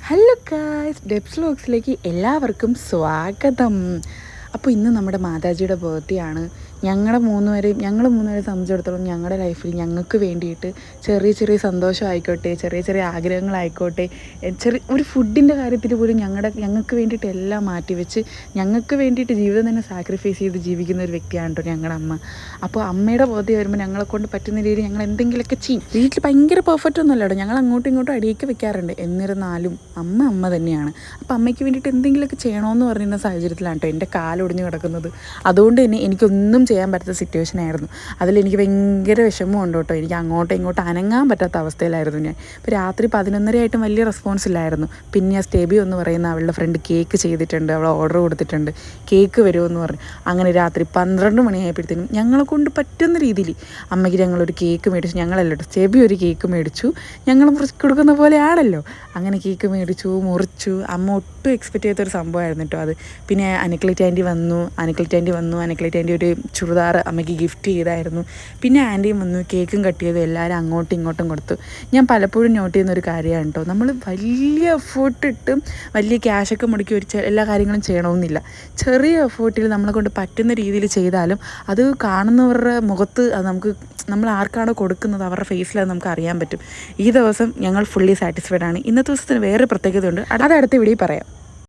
Hello guys, debts വ്ലോഗ്സിലേക്ക് എല്ലാവർക്കും സ്വാഗതം. അപ്പോൾ ഇന്ന് നമ്മുടെ മാതാജിയുടെ ബർത്ത്ഡേ ആണ്. ഞങ്ങൾ മൂന്നുപേരെയും സംബന്ധിച്ചിടത്തോളം ഞങ്ങളുടെ ലൈഫിൽ ഞങ്ങൾക്ക് വേണ്ടിയിട്ട് ചെറിയ ചെറിയ സന്തോഷമായിക്കോട്ടെ, ചെറിയ ചെറിയ ആഗ്രഹങ്ങളായിക്കോട്ടെ, ഒരു ഫുഡിൻ്റെ കാര്യത്തിൽ പോലും ഞങ്ങൾക്ക് വേണ്ടിയിട്ട് എല്ലാം മാറ്റിവെച്ച് ഞങ്ങൾക്ക് വേണ്ടിയിട്ട് ജീവിതം തന്നെ സാക്രിഫൈസ് ചെയ്ത് ജീവിക്കുന്ന ഒരു വ്യക്തിയാണ് കേട്ടോ ഞങ്ങളുടെ അമ്മ. അപ്പോൾ അമ്മയുടെ ബർത്ത്ഡേ വരുമ്പോൾ ഞങ്ങളെ കൊണ്ട് പറ്റുന്ന രീതിയിൽ ഞങ്ങൾ എന്തെങ്കിലുമൊക്കെ ചെയ്യും. വീട്ടിൽ ഭയങ്കര പെർഫെക്റ്റ് ഒന്നുമല്ല കേട്ടോ, ഞങ്ങൾ അങ്ങോട്ടും ഇങ്ങോട്ടും അടിയൊക്കെ വെക്കാറുണ്ട്. എന്നിരുന്നാലും അമ്മ തന്നെയാണ്. അപ്പോൾ അമ്മയ്ക്ക് വേണ്ടിയിട്ട് എന്തെങ്കിലുമൊക്കെ ചെയ്യണമെന്ന് പറഞ്ഞിരുന്ന സാഹചര്യത്തിലാണ് കേട്ടോ എൻ്റെ കാലൊടിഞ്ഞ് കിടക്കുന്നത്. അതുകൊണ്ട് തന്നെ എനിക്കൊന്നും ചെയ്യാൻ പറ്റാത്ത സിറ്റുവേഷൻ ആയിരുന്നു. അതിലെനിക്ക് ഭയങ്കര വിഷമമുണ്ട് കേട്ടോ. എനിക്ക് അങ്ങോട്ടും ഇങ്ങോട്ടും അനങ്ങാൻ പറ്റാത്ത അവസ്ഥയിലായിരുന്നു ഞാൻ. ഇപ്പോൾ രാത്രി 11:30 വലിയ റെസ്പോൺസ് ഇല്ലായിരുന്നു. പിന്നെ ആ സ്റ്റെബി എന്ന് പറയുന്ന അവളുടെ ഫ്രണ്ട് കേക്ക് ചെയ്തിട്ടുണ്ട്, അവൾ ഓർഡർ കൊടുത്തിട്ടുണ്ട്, കേക്ക് വരുമെന്ന് പറഞ്ഞു. അങ്ങനെ രാത്രി 12 മണിയായപ്പോഴത്തേനും ഞങ്ങളെ കൊണ്ട് പറ്റുന്ന രീതിയിൽ അമ്മയ്ക്ക് ഞങ്ങളൊരു കേക്ക് മേടിച്ചു. ഞങ്ങളല്ലോ സ്റ്റെബി ഒരു കേക്ക് മേടിച്ചു, ഞങ്ങൾ മുറിച്ച് കൊടുക്കുന്ന പോലെ ആണല്ലോ. അങ്ങനെ കേക്ക് മേടിച്ചു, മുറിച്ചു. അമ്മ ഒട്ടും എക്സ്പെക്റ്റ് ചെയ്തൊരു സംഭവമായിരുന്നു കേട്ടോ അത്. പിന്നെ അനക്ലിറ്റ് ആൻറ്റി വന്നു. അനക്ലിറ്റ് ആൻറ്റി ഒരു ചുരിദാർ അമ്മയ്ക്ക് ഗിഫ്റ്റ് ചെയ്തായിരുന്നു. പിന്നെ ആൻറ്റിയും വന്നു, കേക്കും കട്ട് ചെയ്തു, എല്ലാവരും അങ്ങോട്ടും ഇങ്ങോട്ടും കൊടുത്തു. ഞാൻ പലപ്പോഴും നോട്ട് ചെയ്യുന്നൊരു കാര്യമാണ് കേട്ടോ, നമ്മൾ വലിയ എഫേർട്ട് ഇട്ട് വലിയ ക്യാഷൊക്കെ മുടക്കി എല്ലാ കാര്യങ്ങളും ചെയ്യണമെന്നില്ല. ചെറിയ എഫേർട്ടിൽ നമ്മളെ കൊണ്ട് പറ്റുന്ന രീതിയിൽ ചെയ്താലും അത് കാണുന്നവരുടെ മുഖത്ത് അത് നമ്മൾ ആർക്കാണോ കൊടുക്കുന്നത് അവരുടെ ഫേസിൽ അത് നമുക്ക് അറിയാൻ പറ്റും. ഈ ദിവസം ഞങ്ങൾ ഫുള്ളി സാറ്റിസ്ഫൈഡ് ആണ്. ഇന്നത്തെ ദിവസത്തിന് വേറെ പ്രത്യേകതയുണ്ട്, അത് അടുത്ത വീഡിയോയിൽ പറയാം.